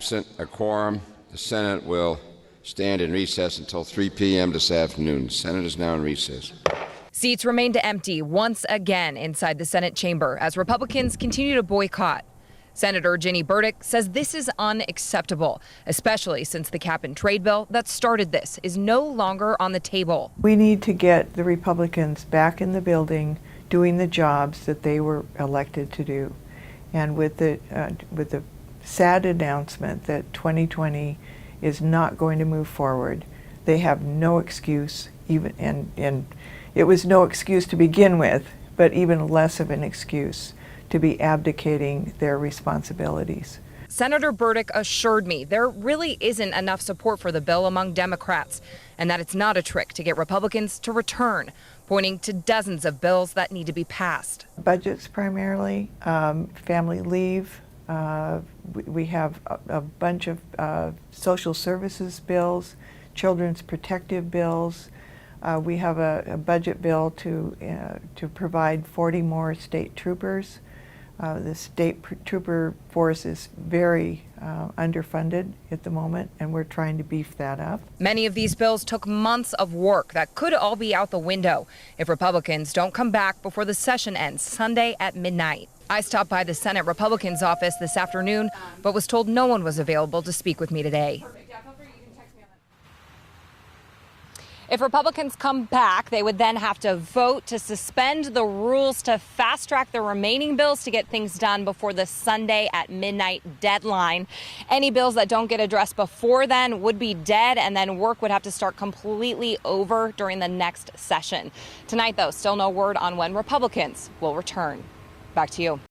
Absent a quorum, the Senate will stand in recess until 3 p.m. this afternoon. The Senate is now in recess. Seats remained empty once again inside the Senate chamber as Republicans continue to boycott. Senator Ginny Burdick says this is unacceptable, especially since the cap and trade bill that started this is no longer on the table. We need to get the Republicans back in the building doing the jobs that they were elected to do. And with the sad announcement that 2020 is not going to move forward, they have no excuse, and it was no excuse to begin with, but even less of an excuse to be abdicating their responsibilities. Senator Burdick assured me there really isn't enough support for the bill among Democrats and that it's not a trick to get Republicans to return, pointing to dozens of bills that need to be passed. Budgets primarily, family leave. We have a bunch of social services bills, children's protective bills. We have a budget bill to provide 40 more state troopers. The state trooper force is very underfunded at the moment, and we're trying to beef that up. Many of these bills took months of work that could all be out the window if Republicans don't come back before the session ends Sunday at midnight. I stopped by the Senate Republicans' office this afternoon, but was told no one was available to speak with me today. If Republicans come back, they would then have to vote to suspend the rules to fast track the remaining bills to get things done before the Sunday at midnight deadline. Any bills that don't get addressed before then would be dead, and then work would have to start completely over during the next session. Tonight, though, still no word on when Republicans will return. Back to you.